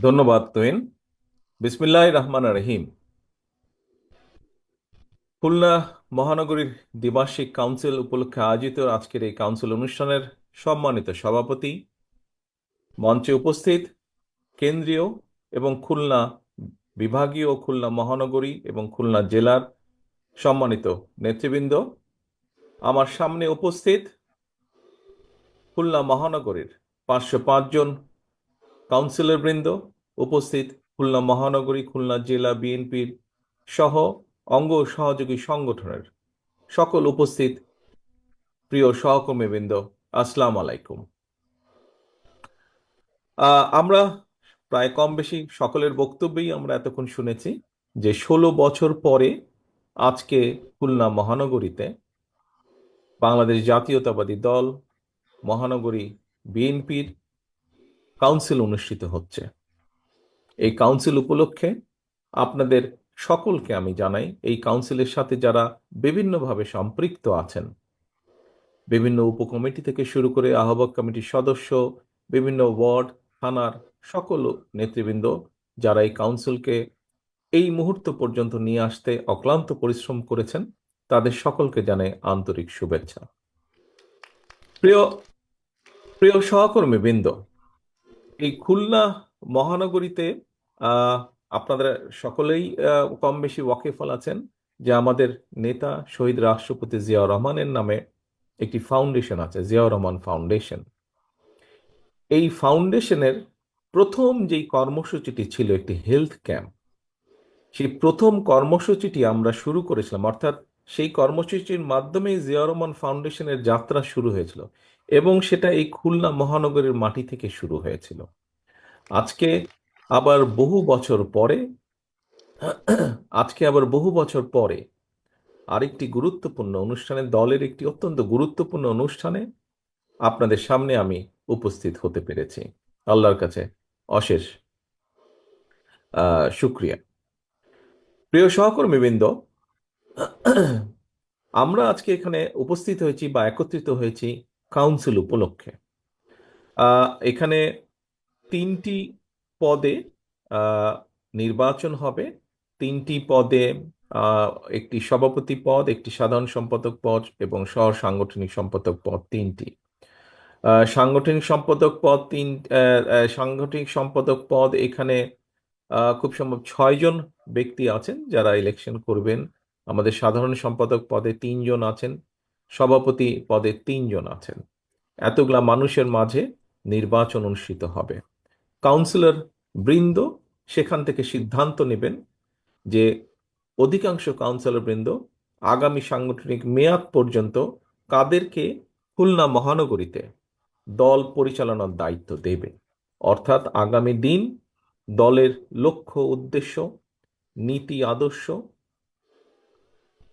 ধন্যবাদ তুহিন। বিসমিল্লাহির রহমানির রহিম। খুলনা মহানগরীর দ্বিবার্ষিক কাউন্সিল উপলক্ষে আয়োজিত আজকের এই কাউন্সিল অনুষ্ঠানের সম্মানিত সভাপতি, মঞ্চে উপস্থিত কেন্দ্রীয় এবং খুলনা বিভাগীয়, খুলনা মহানগরী এবং খুলনা জেলার সম্মানিত নেতৃবৃন্দ, আমার সামনে উপস্থিত খুলনা মহানগরীর 505 জন কাউন্সিলর বৃন্দ, উপস্থিত খুলনা মহানগরী খুলনা জেলা বিএনপির সহ অঙ্গ সহযোগী সংগঠনের সকল উপস্থিত প্রিয় সহকর্মীবৃন্দ, আসসালাম আলাইকুম। আমরা প্রায় কম বেশি সকলের বক্তব্যেই আমরা এতক্ষণ শুনেছি যে 16 বছর পরে আজকে খুলনা মহানগরীতে বাংলাদেশ জাতীয়তাবাদী দল মহানগরী বিএনপির কাউন্সিল অনুষ্ঠিত হচ্ছে। এই কাউন্সিল উপলক্ষে আপনাদের সকলকে আমি জানাই, এই কাউন্সিলের সাথে যারা বিভিন্নভাবে সম্পৃক্ত আছেন, বিভিন্ন উপকমিটি থেকে শুরু করে আহ্বায়ক কমিটির সদস্য, বিভিন্ন ওয়ার্ড, থানার সকল নেতৃবৃন্দ যারা এই কাউন্সিলকে এই মুহূর্ত পর্যন্ত নিয়ে আসতে অক্লান্ত পরিশ্রম করেছেন, তাদের সকলকে জানাই আন্তরিক শুভেচ্ছা। প্রিয় প্রিয় সহকর্মী বৃন্দ, এই খুলনা মহানগরীতে আহ আপনাদের সকলেই কম বেশি ওয়াকিফল আছেন যে আমাদের নেতা শহীদ রাষ্ট্রপতি জিয়াউর রহমানের নামে একটি ফাউন্ডেশন আছে, জিয়াউর রহমান ফাউন্ডেশন। এই ফাউন্ডেশনের প্রথম যেই কর্মসূচিটি ছিল একটি হেলথ ক্যাম্প, সেই প্রথম কর্মসূচিটি আমরা শুরু করেছিলাম, অর্থাৎ সেই কর্মসূচির মাধ্যমে জিয়াউর রহমান ফাউন্ডেশনের যাত্রা শুরু হয়েছিল এবং সেটা এই খুলনা মহানগরের মাটি থেকে শুরু হয়েছিল। আজকে আবার বহু বছর পরে আজকে আবার বহু বছর পরে আরেকটি গুরুত্বপূর্ণ অনুষ্ঠানে, দলের একটি অত্যন্ত গুরুত্বপূর্ণ অনুষ্ঠানে আপনাদের সামনে আমি উপস্থিত হতে পেরেছি। আল্লাহর কাছে অশেষ শুক্রিয়া। প্রিয় সহকর্মীবৃন্দ, আমরা আজকে এখানে উপস্থিত হয়েছি বা একত্রিত হয়েছি কাউন্সিল উপলক্ষে। এখানে 3টি পদে আহ, নির্বাচন হবে। 3টি পদে আহ, একটি সভাপতি পদ, একটি সাধারণ সম্পাদক পদ এবং সহ সাংগঠনিক সম্পাদক পদ 3টি। সাংগঠনিক সম্পাদক পদ সাংগঠনিক সম্পাদক পদ এখানে খুব সম্ভব 6 জন ব্যক্তি আছেন যারা ইলেকশন করবেন। আমাদের সাধারণ সম্পাদক পদে 3 জন আছেন, সভাপতি পদে 3 জন আছেন। এতগুলা মানুষের মাঝে নির্বাচন অনুষ্ঠিত হবে। কাউন্সিলর বৃন্দ সেখান থেকে সিদ্ধান্ত নেবেন যে অধিকাংশ কাউন্সিলর বৃন্দ আগামী সাংগঠনিক মেয়াদ পর্যন্ত কাদেরকে খুলনা মহানগরীতে দল পরিচালনার দায়িত্ব দেবে। অর্থাৎ আগামী দিন দলের লক্ষ্য উদ্দেশ্য, নীতি আদর্শ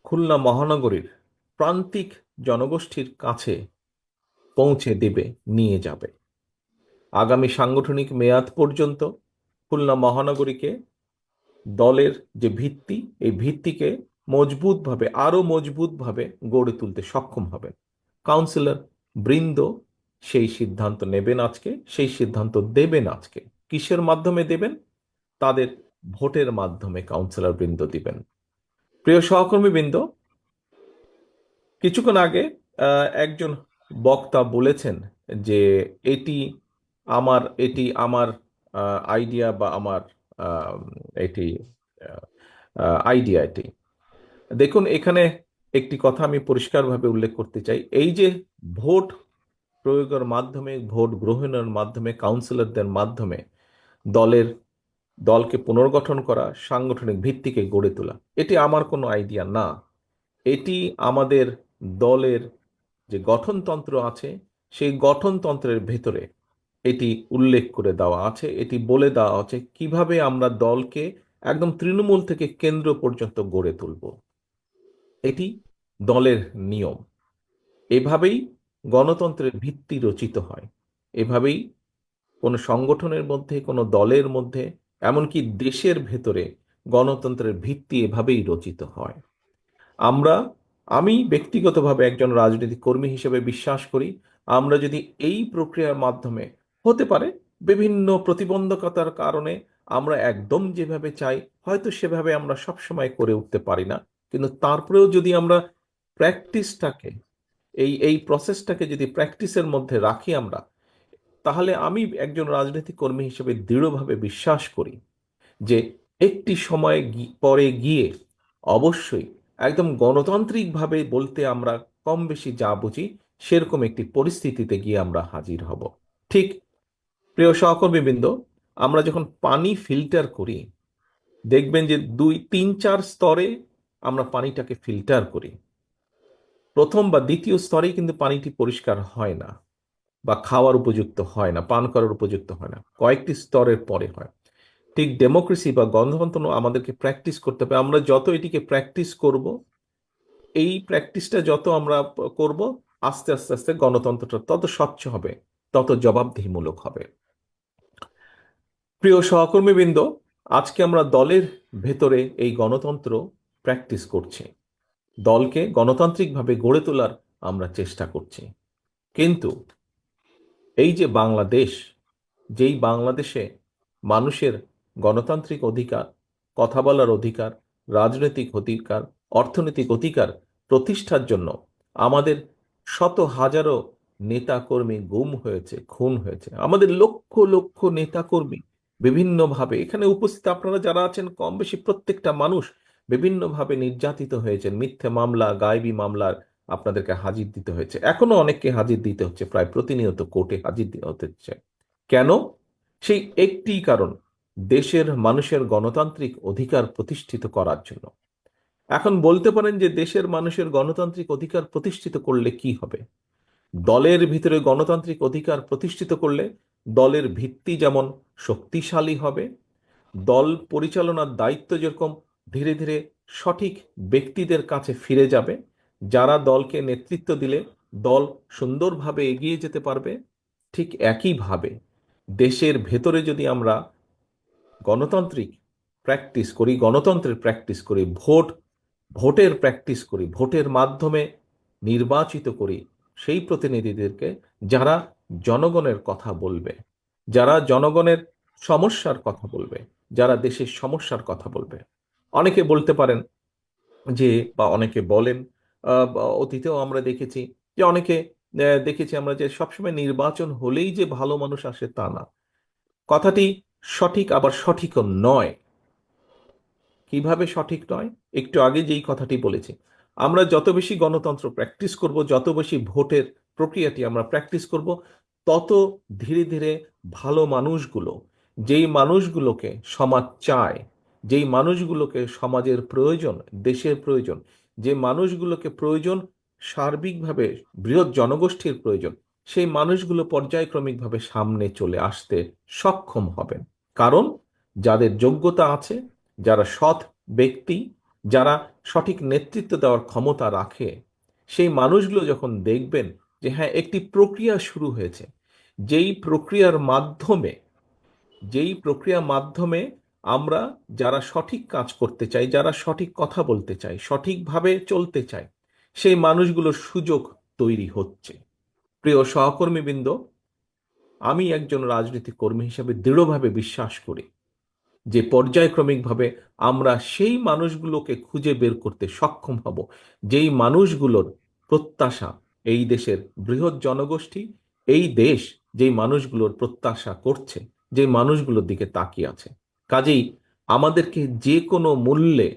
খুলনা মহানগরীর প্রান্তিক জনগোষ্ঠীর কাছে পৌঁছে দেবে, নিয়ে যাবে। আগামী সাংগঠনিক মেয়াদ পর্যন্ত খুলনা মহানগরীকে দলের যে ভিত্তি, এই ভিত্তিকে মজবুতভাবে, আরো মজবুতভাবে গড়ে তুলতে সক্ষম হবেন। কাউন্সিলর বৃন্দ সেই সিদ্ধান্ত নেবেন আজকে, সেই সিদ্ধান্ত দেবেন আজকে। কিসের মাধ্যমে দেবেন? তাদের ভোটের মাধ্যমে কাউন্সিলর বৃন্দ দিবেন। প্রিয় সহকর্মী বৃন্দ, কিছুক্ষণ আগে একজন বক্তা বলেছেন যে এটি এটি আমার আইডিয়া বা আমার আহ, এটি আইডিয়া এটি। দেখুন, এখানে একটি কথা আমি পরিষ্কারভাবে উল্লেখ করতে চাই। এই যে ভোট প্রয়োগের মাধ্যমে, ভোট গ্রহণের মাধ্যমে, কাউন্সিলরদের মাধ্যমে দলের দলকে পুনর্গঠন করা, সাংগঠনিক ভিত্তিকে গড়ে তোলা, এটি আমার কোনো আইডিয়া না। এটি আমাদের দলের যে গঠনতন্ত্র আছে, সেই গঠনতন্ত্রের ভেতরে এটি উল্লেখ করে দেওয়া আছে। এটি বলে দেওয়া আছে কিভাবে আমরা দলকে একদম তৃণমূল থেকে কেন্দ্র পর্যন্ত গড়ে তুলব। এটি দলের নিয়ম। এভাবেই গণতন্ত্রের ভিত্তি রচিত হয়। এভাবেই কোনো সংগঠনের মধ্যে, কোনো দলের মধ্যে, এমনকি দেশের ভেতরে গণতন্ত্রের ভিত্তি এভাবেই রচিত হয়। আমরা আমি ব্যক্তিগতভাবে একজন রাজনৈতিক কর্মী হিসেবে বিশ্বাস করি, আমরা যদি এই প্রক্রিয়ার মাধ্যমে, হতে পারে বিভিন্ন প্রতিবন্ধকতার কারণে আমরা একদম যেভাবে চাই হয়তো সেভাবে আমরা সবসময় করে উঠতে পারি না, কিন্তু তারপরেও যদি আমরা প্র্যাকটিসটাকে, এই প্রসেসটাকে যদি প্র্যাকটিসের মধ্যে রাখি আমরা, তাহলে আমি একজন রাজনৈতিক কর্মী হিসেবে দৃঢ়ভাবে বিশ্বাস করি যে একটি সময় পরে গিয়ে অবশ্যই একদম গণতান্ত্রিকভাবে বলতে আমরা কম বেশি যা বুঝি সেরকম একটি পরিস্থিতিতে গিয়ে আমরা হাজির হব। ঠিক, প্রিয় সহকর্মীবৃন্দ, আমরা যখন পানি ফিল্টার করি দেখবেন যে 2 3 4 স্তরে আমরা পানিটাকে ফিল্টার করি। প্রথম বা দ্বিতীয় স্তরেই কিন্তু পানিটি পরিষ্কার হয় না বা খাওয়ার উপযুক্ত হয় না, পান করার উপযুক্ত হয় না, কয়েকটি স্তরের পরে হয়। ঠিক ডেমোক্রেসি বা গণতন্ত্র আমাদেরকে প্র্যাকটিস করতে হবে। আমরা যত এটিকে প্র্যাকটিস করব, এই প্র্যাকটিসটা যত আমরা করব, আস্তে আস্তে আস্তে গণতন্ত্রটা তত স্বচ্ছ হবে, তত জবাবদিহিমূলক হবে। প্রিয় সহকর্মীবৃন্দ, আজকে আমরা দলের ভেতরে এই গণতন্ত্র প্র্যাকটিস করছি, দলকে গণতান্ত্রিকভাবে গড়ে তোলার আমরা চেষ্টা করছি। কিন্তু এই যে বাংলাদেশ, যেই বাংলাদেশে মানুষের গণতান্ত্রিক অধিকার, কথা বলার অধিকার, রাজনৈতিক অধিকার, অর্থনৈতিক অধিকার প্রতিষ্ঠার জন্য আমাদের শত হাজারো নেতাকর্মী গুম হয়েছে, খুন হয়েছে, আমাদের লক্ষ লক্ষ নেতাকর্মী বিভিন্নভাবে এখানে উপস্থিত আপনারা যারা আছেন কম বেশি প্রত্যেকটা মানুষ বিভিন্নভাবে নির্যাতিত হয়েছেন, মিথ্যে মামলা, গায়েবী মামলার আপনাদেরকে হাজির দিতে হয়েছে, এখনো অনেককে হাজির দিতে হচ্ছে, প্রায় প্রতিনিয়ত কোর্টে হাজির দিতে হচ্ছে। কেন? সেই একটি কারণ, দেশের মানুষের গণতান্ত্রিক অধিকার প্রতিষ্ঠিত করার জন্য। এখন বলতে পারেন যে দেশের মানুষের গণতান্ত্রিক অধিকার প্রতিষ্ঠিত করলে কি হবে? দলের ভিতরে গণতান্ত্রিক অধিকার প্রতিষ্ঠিত করলে দলের ভিত্তি যেমন শক্তিশালী হবে, দল পরিচালনার দায়িত্ব যেরকম ধীরে ধীরে সঠিক ব্যক্তিদের কাছে ফিরে যাবে, যারা দলকে নেতৃত্ব দিলে দল সুন্দরভাবে এগিয়ে যেতে পারবে, ঠিক একইভাবে দেশের ভেতরে যদি আমরা গণতান্ত্রিক প্র্যাকটিস করি, গণতন্ত্রের প্র্যাকটিস করি, ভোটের প্র্যাকটিস করি, ভোটের মাধ্যমে নির্বাচিত করি সেই প্রতিনিধিদেরকে যারা জনগণের কথা বলবে, যারা জনগণের সমস্যার কথা বলবে, যারা দেশের সমস্যার কথা বলবে। অনেকে বলতে পারেন যে, বা অনেকে বলেন, বা অতীতেও আমরা দেখেছি যে অনেকে দেখেছি আমরা যে সবসময় নির্বাচন হলেই যে ভালো মানুষ আসে তা না। কথাটি সঠিক আবার সঠিকও নয়। কিভাবে সঠিক নয়? একটু আগে যেই কথাটি বলেছি, আমরা যত বেশি গণতন্ত্র প্র্যাকটিস করব, যত বেশি ভোটের প্রক্রিয়াটি আমরা প্র্যাকটিস করব, তত ধীরে ধীরে ভালো মানুষগুলো, যেই মানুষগুলোকে সমাজ চায়, যেই মানুষগুলোকে সমাজের প্রয়োজন, দেশের প্রয়োজন, যে মানুষগুলোকে প্রয়োজন সার্বিকভাবে, বৃহৎ জনগোষ্ঠীর প্রয়োজন, সেই মানুষগুলো পর্যায়ক্রমিকভাবে সামনে চলে আসতে সক্ষম হবেন। কারণ যাদের যোগ্যতা আছে, যারা সৎ ব্যক্তি, যারা সঠিক নেতৃত্ব দেওয়ার ক্ষমতা রাখে, সেই মানুষগুলো যখন দেখবেন যে হ্যাঁ একটি প্রক্রিয়া শুরু হয়েছে, যেই প্রক্রিয়ার মাধ্যমে, যেই প্রক্রিয়ার মাধ্যমে আমরা যারা সঠিক কাজ করতে চাই, যারা সঠিক কথা বলতে চাই, সঠিকভাবে চলতে চাই, সেই মানুষগুলোর সুযোগ তৈরি হচ্ছে। প্রিয় সহকর্মীবৃন্দ, আমি একজন রাজনৈতিক কর্মী হিসেবে দৃঢ়ভাবে বিশ্বাস করি যে পর্যায়ক্রমিকভাবে আমরা সেই মানুষগুলোকে খুঁজে বের করতে সক্ষম হব, যেই মানুষগুলোর প্রত্যাশা এই দেশের বৃহৎ জনগোষ্ঠী, এই দেশ যেই মানুষগুলোর প্রত্যাশা করছে, যে মানুষগুলোর দিকে তাকিয়ে আছে। কাজেই আমাদেরকে যে কোনো মূল্যে,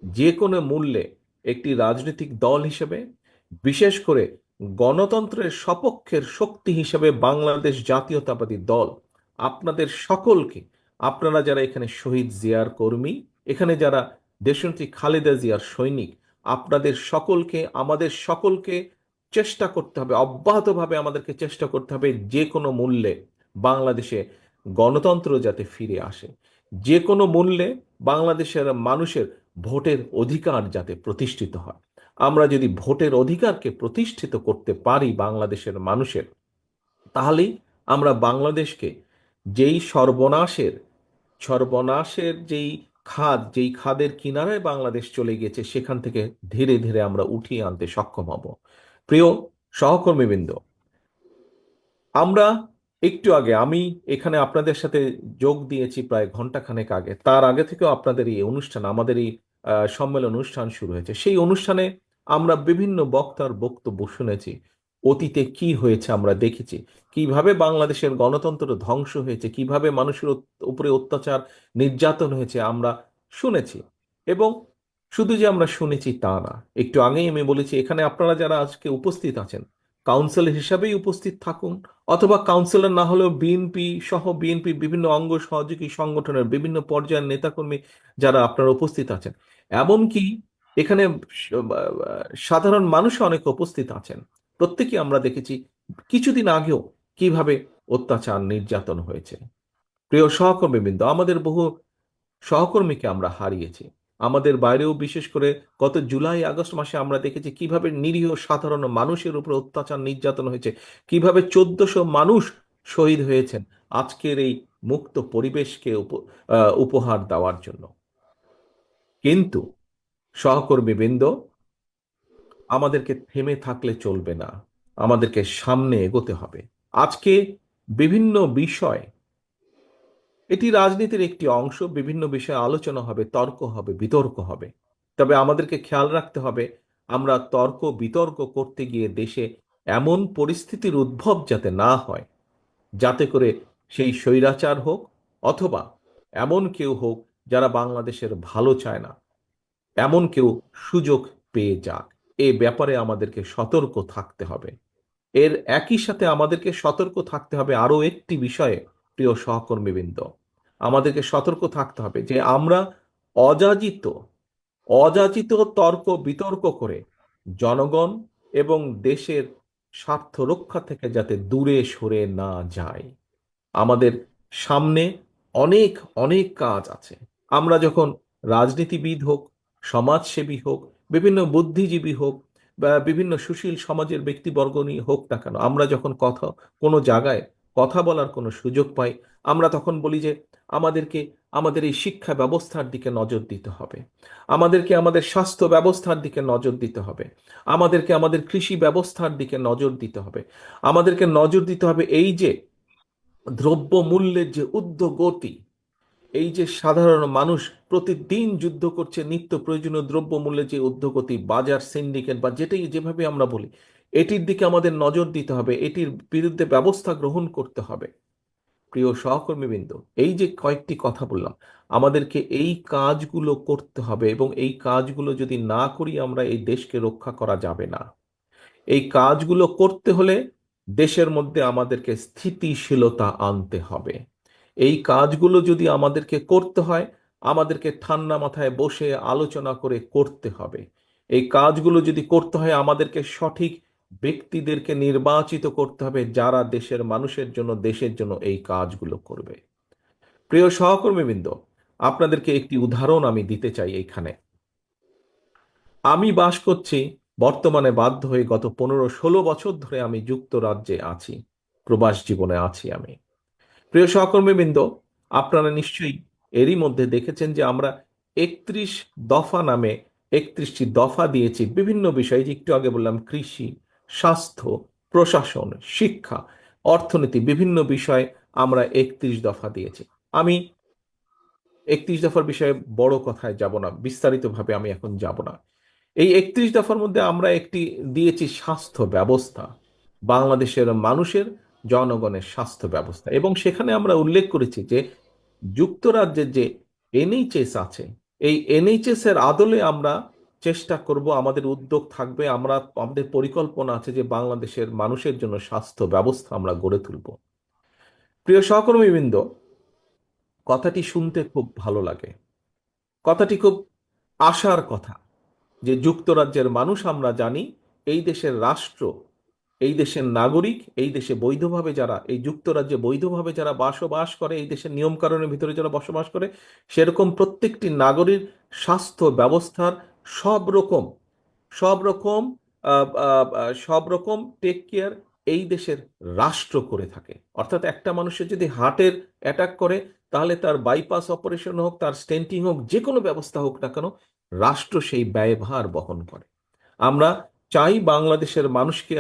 যে কোনো মূল্যে একটি রাজনৈতিক দল হিসেবে, বিশেষ করে গণতন্ত্রের সপক্ষের শক্তি হিসেবে বাংলাদেশ জাতীয়তাবাদী দল আপনাদের সকলকে, আপনারা যারা এখানে শহীদ জিয়ার কর্মী, এখানে যারা দেশনেত্রী খালেদা জিয়ার সৈনিক, আপনাদের সকলকে, আমাদের সকলকে চেষ্টা করতে হবে, অব্যাহতভাবে আমাদেরকে চেষ্টা করতে হবে যে কোনো মূল্যে বাংলাদেশে গণতন্ত্র যাতে ফিরে আসে, যে কোনো মূল্যে বাংলাদেশের মানুষের ভোটের অধিকার যাতে প্রতিষ্ঠিত হয়। আমরা যদি ভোটের অধিকারকে প্রতিষ্ঠিত করতে পারি বাংলাদেশের মানুষের, তাহলেই আমরা বাংলাদেশকে যেই সর্বনাশের, সর্বনাশের যেই খাদ, যেই খাদের কিনারায় বাংলাদেশ চলে গেছে সেখান থেকে ধীরে ধীরে আমরা উঠিয়ে আনতে সক্ষম হব। প্রিয় সহকর্মীবৃন্দ, আমরা একটু আগে আমি এখানে আপনাদের সাথে যোগ দিয়েছি প্রায় ঘন্টাখানেক আগে, তার আগে থেকেও আপনাদের এই অনুষ্ঠান, আমাদের এই সম্মেলন অনুষ্ঠান শুরু হয়েছে। সেই অনুষ্ঠানে আমরা বিভিন্ন বক্তার বক্তব্য শুনেছি। অতীতে কি হয়েছে আমরা দেখেছি, কিভাবে বাংলাদেশের গণতন্ত্র ধ্বংস হয়েছে, কিভাবে মানুষের উপরে অত্যাচার নির্যাতন হয়েছে আমরা শুনেছি। এবং শুধু যে আমরা শুনেছি তা না, একটু আগেই আমি বলেছি এখানে আপনারা যারা আজকে উপস্থিত আছেন কাউন্সিলর হিসাবেই উপস্থিত থাকুন, অথবা কাউন্সিলর না হলেও বিএনপি সহ বিএনপির বিভিন্ন অঙ্গ সহযোগী সংগঠনের বিভিন্ন পর্যায়ের নেতাকর্মী যারা আপনারা উপস্থিত আছেন, এমনকি এখানে সাধারণ মানুষ অনেক উপস্থিত আছেন। প্রত্যেকে আমরা দেখেছি কিছুদিন আগেও কিভাবে অত্যাচার নির্যাতন হয়েছে। প্রিয় সহকর্মীবৃন্দ, আমাদের বহু সহকর্মীকে আমরা হারিয়েছি। আমাদের বাইরেও বিশেষ করে গত জুলাই আগস্ট মাসে আমরা দেখেছি কিভাবে নিরীহ সাধারণ মানুষের উপর অত্যাচার নির্যাতন হয়েছে, কিভাবে 1400 মানুষ শহীদ হয়েছেন আজকের এই মুক্ত পরিবেশকে উপহার দেওয়ার জন্য। কিন্তু সহকর্মীবৃন্দ, আমাদেরকে থেমে থাকলে চলবে না, আমাদেরকে সামনে এগোতে হবে। আজকে বিভিন্ন বিষয়, এটি রাজনীতির একটি অংশ, বিভিন্ন বিষয়ে আলোচনা হবে, তর্ক হবে, বিতর্ক হবে। তবে আমাদেরকে খেয়াল রাখতে হবে আমরা তর্ক বিতর্ক করতে গিয়ে দেশে এমন পরিস্থিতির উদ্ভব যাতে না হয়, যাতে করে সেই স্বৈরাচার হোক অথবা এমন কেউ হোক যারা বাংলাদেশের ভালো চায় না, এমন কেউ সুযোগ পেয়ে যাক। এ ব্যাপারে আমাদেরকে সতর্ক থাকতে হবে। এর একই সাথে আমাদেরকে সতর্ক থাকতে হবে আরো একটি বিষয়ে। প্রিয় সহকর্মীবৃন্দ, আমাদেরকে সতর্ক থাকতে হবে যে আমরা অযাচিত অযাচিত তর্ক বিতর্ক করে জনগণ এবং দেশের স্বার্থ রক্ষা থেকে যাতে দূরে সরে না যায়। আমাদের সামনে অনেক অনেক কাজ আছে। আমরা যখন রাজনীতিবিদ হোক, সমাজসেবী হোক, বিভিন্ন বুদ্ধিজীবী হোক, বা বিভিন্ন সুশীল সমাজের ব্যক্তিবর্গ নিয়ে হোক না কেন, আমরা যখন কোনো জায়গায় কথা বলার কোনো সুযোগ পাই, আমরা তখন বলি যে আমাদেরকে আমাদের এই শিক্ষা ব্যবস্থার দিকে নজর দিতে হবে, আমাদেরকে আমাদের স্বাস্থ্য ব্যবস্থার দিকে নজর দিতে হবে, আমাদেরকে আমাদের কৃষি ব্যবস্থার দিকে নজর দিতে হবে, আমাদেরকে নজর দিতে হবে এই যে দ্রব্য মূল্যের যে ঊর্ধ্বগতি, এই যে সাধারণ মানুষ প্রতিদিন যুদ্ধ করছে নিত্য প্রয়োজনীয় দ্রব্য মূল্যের যে ঊর্ধ্বগতি, বাজার সিন্ডিকেট বা যেটাই যেভাবে আমরা বলি, এটির দিকে আমাদের নজর দিতে হবে, এটির বিরুদ্ধে ব্যবস্থা গ্রহণ করতে হবে। প্রিয় সহকর্মীবৃন্দ, এই যে কয়েকটি কথা বললাম, আমাদেরকে এই কাজগুলো করতে হবে, এবং এই কাজগুলো যদি না করি আমরা এই দেশকে রক্ষা করা যাবে না। এই কাজগুলো করতে হলে দেশের মধ্যে আমাদেরকে স্থিতিশীলতা আনতে হবে। এই কাজগুলো যদি আমাদেরকে করতে হয়, আমাদেরকে ঠান্ডা মাথায় বসে আলোচনা করে করতে হবে। এই কাজগুলো যদি করতে হয়, আমাদেরকে সঠিক ব্যক্তিদেরকে নির্বাচিত করতে হবে যারা দেশের মানুষের জন্য, দেশের জন্য এই কাজগুলো করবে। প্রিয় সহকর্মীবৃন্দ, আপনাদেরকে একটি উদাহরণ আমি দিতে চাই এইখানে। আমি বাস করছি, বর্তমানে বাধ্য হয়ে গত 15-16 বছর ধরে আমি যুক্তরাজ্যে আছি, প্রবাস জীবনে আছি আমি। প্রিয় সহকর্মীবৃন্দ, আপনারা নিশ্চয়ই এরই মধ্যে দেখেছেন যে আমরা 31 দফা নামে 31টি দফা দিয়েছি বিভিন্ন বিষয়ে, যে একটু আগে বললাম কৃষি, স্বাস্থ্য, প্রশাসন, শিক্ষা, অর্থনীতি, বিভিন্ন বিষয়ে আমরা 31 দফা দিয়েছি। আমি 31 দফার বিষয়ে বড় কথায় যাব না, বিস্তারিতভাবে আমি এখন যাব না। এই 31 দফার মধ্যে আমরা একটি দিয়েছি স্বাস্থ্য ব্যবস্থা, বাংলাদেশের মানুষের, জনগণের স্বাস্থ্য ব্যবস্থা। এবং সেখানে আমরা উল্লেখ করেছি যে যুক্তরাজ্যের যে এনএইচএস আছে, এই এনএইচএস এর আদলে আমরা চেষ্টা করব, আমাদের উদ্যোগ থাকবে, আমাদের পরিকল্পনা আছে যে বাংলাদেশের মানুষের জন্য স্বাস্থ্য ব্যবস্থা আমরা গড়ে তুলব। প্রিয় সহকর্মীবৃন্দ, কথাটি শুনতে খুব ভালো লাগে, কথাটি খুব আশার কথা, যে যুক্তরাজ্যের মানুষ আমরা জানি এই দেশের রাষ্ট্র, এই দেশের নাগরিক, এই দেশে বৈধভাবে যারা, এই যুক্তরাজ্যে বৈধভাবে যারা বসবাস করে, এই দেশের নিয়মকানুনের ভিতরে যারা বসবাস করে, সেরকম প্রত্যেকটি নাগরিক স্বাস্থ্য ব্যবস্থার সব রকম সব রকম সব রকম টেক কেয়ার এই দেশের রাষ্ট্র করে থাকে। অর্থাৎ একটা মানুষের যদি হার্টের অ্যাটাক করে, তাহলে তার বাইপাস অপারেশন হোক, তার স্টেন্টিং হোক, যে কোনো ব্যবস্থা হোক না কেন, রাষ্ট্র সেই ব্যয়ভার বহন করে। আমরা চাই বাংলাদেশের মানুষকে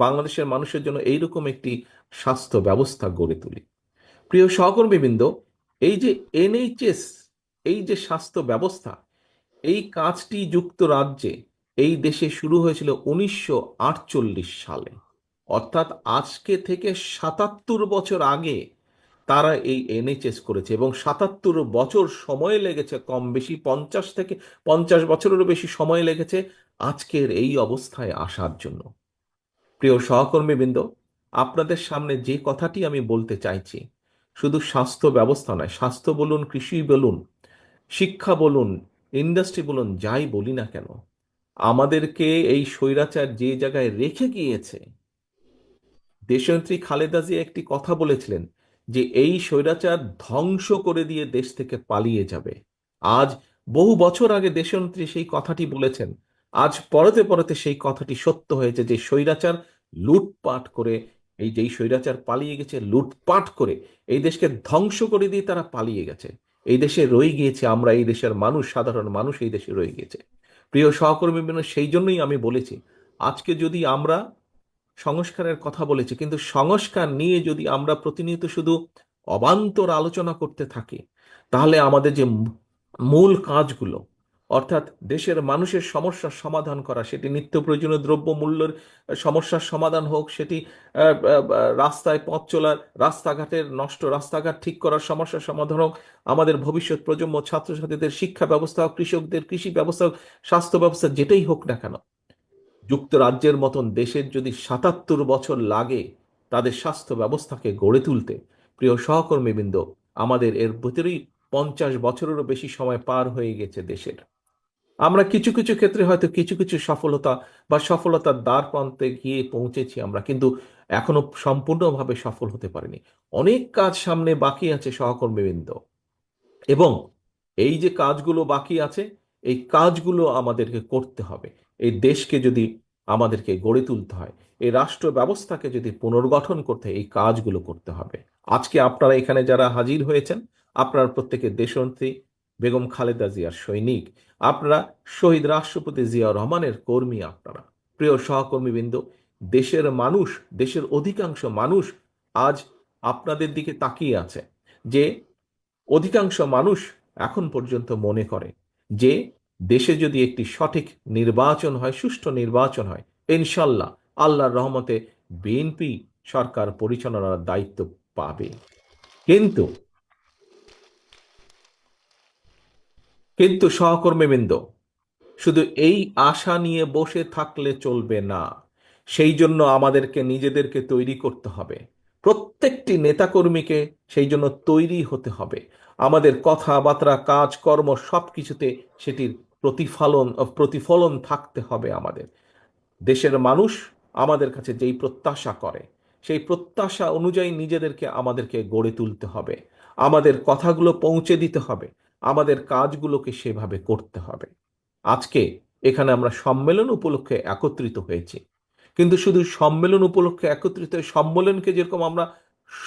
বাংলাদেশের মানুষের জন্য এইরকম একটি স্বাস্থ্য ব্যবস্থা গড়ে তুলি। প্রিয় সহকর্মীবৃন্দ, এই যে এনএইচএস, এই যে স্বাস্থ্য ব্যবস্থা, এই কাজটি যুক্তরাজ্যে, এই দেশে শুরু হয়েছিল 1948 সালে। অর্থাৎ আজকে থেকে 77 বছর আগে তারা এই এনএইচএস করেছে, এবং 77 বছর সময় লেগেছে, কম বেশি 50 বছরেরও বেশি সময় লেগেছে আজকের এই অবস্থায় আসার জন্য। প্রিয় সহকর্মীবৃন্দ, আপনাদের সামনে যে কথাটি আমি বলতে চাইছি, শুধু স্বাস্থ্য ব্যবস্থা নয়, স্বাস্থ্য বলুন, কৃষি বলুন, শিক্ষা বলুন, ইন্ডাস্ট্রি বলুন, যাই বলি না কেন, আমাদেরকে এই স্বৈরাচার যে জায়গায় রেখে গিয়েছে, দেশনেত্রী খালেদা জিয়া একটি কথা বলেছিলেন যে এই স্বৈরাচার ধ্বংস করে দিয়ে দেশ থেকে পালিয়ে যাবে। আজ বহু বছর আগে দেশনেত্রী সেই কথাটি বলেছেন, আজ পরতে পরতে সেই কথাটি সত্য হয়েছে যে স্বৈরাচার লুটপাট করে, এই যেই স্বৈরাচার পালিয়ে গেছে লুটপাট করে এই দেশকে ধ্বংস করে দিয়ে তারা পালিয়ে গেছে। এই দেশে রয়ে গিয়েছে আমরা, এই দেশের মানুষ, সাধারণ মানুষ এই দেশে রয়ে গিয়েছে। প্রিয় সহকর্মী, সেই জন্যই আমি বলেছি, আজকে যদি আমরা সংস্কারের কথা বলেছি, কিন্তু সংস্কার নিয়ে যদি আমরা প্রতিনিয়ত শুধু অবান্তর আলোচনা করতে থাকি, তাহলে আমাদের যে মূল কাজগুলো, অর্থাৎ দেশের মানুষের সমস্যার সমাধান করা, সেটি নিত্য প্রয়োজনীয় দ্রব্য মূল্যের সমস্যার সমাধান হোক, সেটি রাস্তায় পথ চলার, রাস্তাঘাটের নষ্ট রাস্তাঘাট ঠিক করার সমস্যার সমাধান হোক, আমাদের ভবিষ্যৎ প্রজন্ম ছাত্রছাত্রীদের শিক্ষা ব্যবস্থা হোক, কৃষকদের কৃষি ব্যবস্থা হোক, স্বাস্থ্য ব্যবস্থা, যেটাই হোক না কেন, যুক্তরাজ্যের মতন দেশের যদি 77 বছর লাগে তাদের স্বাস্থ্য ব্যবস্থাকে গড়ে তুলতে, প্রিয় সহকর্মীবৃন্দ, আমাদের এর ভিতরেই 50 বছরেরও বেশি সময় পার হয়ে গেছে দেশের। আমরা কিছু কিছু ক্ষেত্রে হয়তো কিছু কিছু সফলতা বা সফলতার দ্বার প্রান্তে গিয়ে পৌঁছেছি আমরা, কিন্তু এখনো সম্পূর্ণভাবে সফল হতে পারিনি। অনেক কাজ সামনে বাকি আছে সহকর্মীবৃন্দ, এবং এই যে কাজগুলো বাকি আছে, এই কাজগুলো আমাদেরকে করতে হবে। এই দেশকে যদি আমাদেরকে গড়ে তুলতে হয়, এই রাষ্ট্র ব্যবস্থাকে যদি পুনর্গঠন করতে হয়, এই কাজগুলো করতে হবে। আজকে আপনারা এখানে যারা হাজির হয়েছেন, আপনারা প্রত্যেকে দেশনেত্রী বেগম খালেদা জিয়ার সৈনিক, আপনারা শহীদ রাষ্ট্রপতি জিয়াউর রহমানের কর্মী। আপনারা, প্রিয় সহকর্মীবৃন্দ, দেশের মানুষ, দেশের অধিকাংশ মানুষ আজ আপনাদের দিকে তাকিয়ে আছে। যে অধিকাংশ মানুষ এখন পর্যন্ত মনে করে যে দেশে যদি একটি সঠিক নির্বাচন হয়, সুষ্ঠু নির্বাচন হয়, ইনশাল্লাহ আল্লাহর রহমতে বিএনপি সরকার পরিচালনার দায়িত্ব পাবে। কিন্তু কিন্তু সহকর্মীবৃন্দ, শুধু এই আশা নিয়ে বসে থাকলে চলবে না। সেই জন্য আমাদেরকে নিজেদেরকে তৈরি করতে হবে, প্রত্যেকটি নেতাকর্মীকে সেই জন্য তৈরি হতে হবে। আমাদের কথাবার্তা, কাজকর্ম সবকিছুতে সেটির প্রতিফলন প্রতিফলন থাকতে হবে। আমাদের দেশের মানুষ আমাদের কাছে যেই প্রত্যাশা করে, সেই প্রত্যাশা অনুযায়ী নিজেদেরকে আমাদেরকে গড়ে তুলতে হবে। আমাদের কথাগুলো পৌঁছে দিতে হবে, আমাদের কাজগুলোকে সেভাবে করতে হবে। আজকে এখানে আমরা সম্মেলন উপলক্ষে একত্রিত হয়েছি, কিন্তু শুধু সম্মেলন উপলক্ষে একত্রিত হয়ে সম্মেলনকে যেরকম আমরা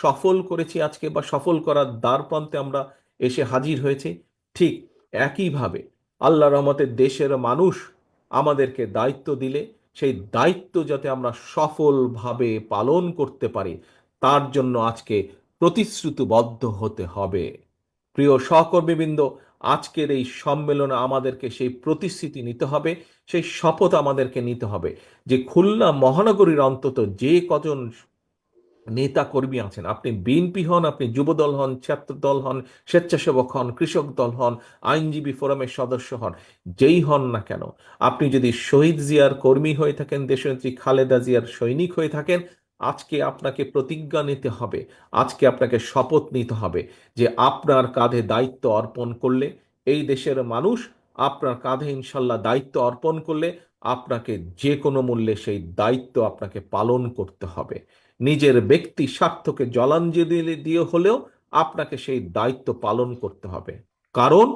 সফল করেছি আজকে, বা সফল করার দ্বার প্রান্তে আমরা এসে হাজির হয়েছি, ঠিক একইভাবে আল্লাহ রহমতের দেশের মানুষ আমাদেরকে দায়িত্ব দিলে সেই দায়িত্ব যাতে আমরা সফলভাবে পালন করতে পারি, তার জন্য আজকে প্রতিশ্রুতিবদ্ধ হতে হবে। প্রিয় সহকর্মীবৃন্দ, আজকের এই সম্মেলনে আমাদেরকে সেই প্রতিশ্রুতি নিতে হবে, সেই শপথ আমাদেরকে নিতে হবে যে খুলনা মহানগরীর অন্তত যে কজন নেতা কর্মী আছেন, আপনি বিএনপি হন, আপনি যুবদল হন, ছাত্র দল হন, স্বেচ্ছাসেবক হন, কৃষক দল হন, আইনজীবী ফোরামের সদস্য হন, যেই হন না কেন, আপনি যদি শহীদ জিয়ার কর্মী হয়ে থাকেন, দেশনেত্রী খালেদা জিয়ার সৈনিক হয়ে থাকেন, আজকে আপনাকে প্রতিজ্ঞা নিতে হবে, আজকে আপনাকে শপথ নিতে হবে যে আপনার কাঁধে দায়িত্ব অর্পণ করলে, এই দেশের মানুষ আপনার কাঁধে ইনশাল্লাহ দায়িত্ব অর্পণ করলে, আপনাকে যে কোনো মূল্যে সেই দায়িত্ব আপনাকে পালন করতে হবে। নিজের ব্যক্তি স্বার্থকে জলাঞ্জলি দিয়ে হলেও আপনাকে সেই দায়িত্ব পালন করতে হবে। কারণ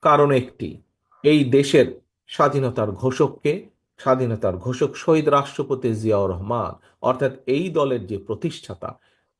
কারণ একটি, এই দেশের স্বাধীনতার ঘোষককে, স্বাধীনতার ঘোষক শহীদ রাষ্ট্রপতি জিয়াউর রহমান, অর্থাৎ এই দলের যে প্রতিষ্ঠাতা,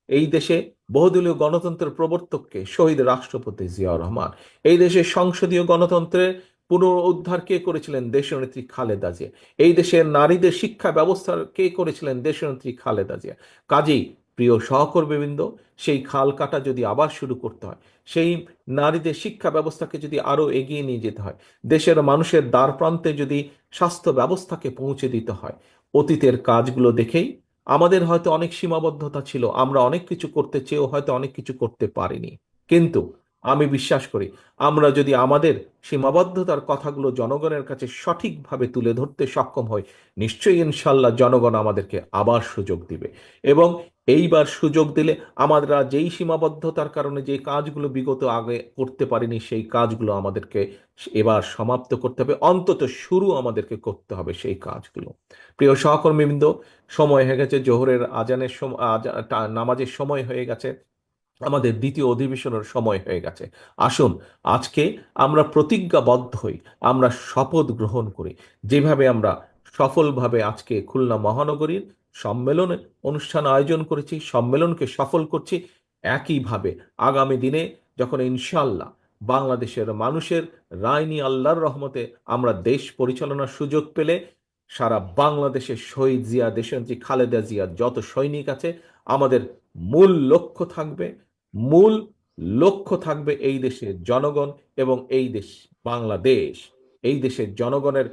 এই দেশে বহুদলীয় গণতন্ত্রের প্রবর্তককে শহীদ রাষ্ট্রপতি জিয়াউর রহমান, এই দেশে সংসদীয় গণতন্ত্রের পুনরুদ্ধার কে করেছিলেন? দেশনেত্রী খালেদা জিয়া। এই দেশের নারীদের শিক্ষা ব্যবস্থা কে করেছিলেন? দেশনেত্রী খালেদা জিয়া। কাজেই প্রিয় সহকর্মীবৃন্দ, সেই খাল কাটা যদি আবার শুরু করতে হয়, সেই নারীদের শিক্ষা ব্যবস্থাকে যদি আরো এগিয়ে নিয়ে যেতে হয়, দেশের মানুষের দ্বার প্রান্তে যদি স্বাস্থ্য ব্যবস্থাকে পৌঁছে দিতে হয়, অতীতের কাজগুলো দেখেই আমাদের হয়তো অনেক সীমাবদ্ধতা ছিল, আমরা অনেক কিছু করতে চেয়েও হয়তো অনেক কিছু করতে পারিনি। কিন্তু আমি বিশ্বাস করি, আমরা যদি আমাদের সীমাবদ্ধতার কথাগুলো জনগণের কাছে সঠিকভাবে তুলে ধরতে সক্ষম হই, নিশ্চয়ই ইনশাল্লাহ জনগণ আমাদেরকে আবার সুযোগ দিবে। এবং এইবার সুযোগ দিলে আমরা যেই সীমাবদ্ধতার কারণে যে কাজগুলো বিগত আগে করতে পারিনি, সেই কাজগুলো আমাদেরকে এবার সমাপ্ত করতে হবে, অন্তত শুরু আমাদেরকে করতে হবে সেই কাজগুলো। প্রিয় সহকর্মীবৃন্দ, সময় হয়ে গেছে জোহরের আজানের সময়, নামাজের সময় হয়ে গেছে, আমাদের দ্বিতীয় অধিবেশনের সময় হয়ে গেছে। আসুন আজকে আমরা প্রতিজ্ঞাবদ্ধ হই, আমরা শপথ গ্রহণ করি। যেভাবে আমরা সফলভাবে আজকে খুলনা মহানগরীর সম্মেলনে অনুষ্ঠান আয়োজন করেছি, সম্মেলনকে সফল করছি, একইভাবে আগামী দিনে যখন ইনশাল্লাহ বাংলাদেশের মানুষের রায় নিয়ে আল্লাহর রহমতে আমরা দেশ পরিচালনার সুযোগ পেলে, সারা বাংলাদেশের শহীদ জিয়া, দেশনেত্রী খালেদা জিয়ার যত সৈনিক আছে, আমাদের মূল লক্ষ্য থাকবে, মূল লক্ষ্য থাকবে এই দেশের জনগণ এবং এই দেশ বাংলাদেশ, এই দেশের জনগণের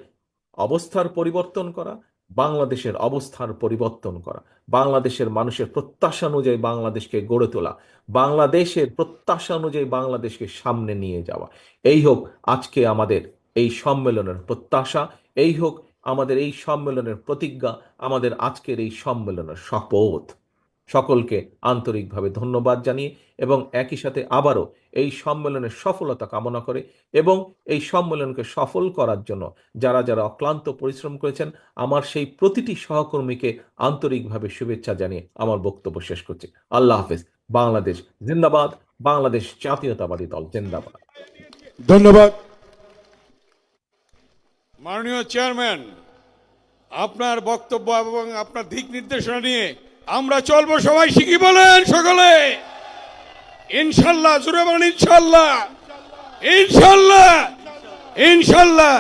অবস্থার পরিবর্তন করা, বাংলাদেশের অবস্থার পরিবর্তন করা, বাংলাদেশের মানুষের প্রত্যাশা অনুযায়ী বাংলাদেশকে গড়ে তোলা, বাংলাদেশের প্রত্যাশা অনুযায়ী বাংলাদেশকে সামনে নিয়ে যাওয়া। এই হোক আজকে আমাদের এই সম্মেলনের প্রত্যাশা, এই হোক আমাদের এই সম্মেলনের প্রতিজ্ঞা, আমাদের আজকের এই সম্মেলনের শপথ। সকলকে আন্তরিকভাবে ধন্যবাদ জানিয়ে এবং একই সাথে আবারও এই সম্মেলনের সফলতা কামনা করে এবং এই সম্মেলনকে সফল করার জন্য যারা যারা অক্লান্ত পরিশ্রম করেছেন, আমার সেই প্রতিটি সহকর্মীকে আন্তরিকভাবে শুভেচ্ছা জানিয়ে আমার বক্তব্য শেষ করছি। আল্লাহ হাফেজ। বাংলাদেশ জিন্দাবাদ, বাংলাদেশ জাতীয়তাবাদী দল জিন্দাবাদ। ধন্যবাদ মাননীয় চেয়ারম্যান, আপনার বক্তব্য এবং আপনার দিক নির্দেশনা নিয়ে আমরা চলবো। সবাই শিখি বলেন সকলে ইনশাল্লাহ। জোরে বলেন ইনশাল্লাহ, ইনশাল্লাহ, ইনশাল্লাহ।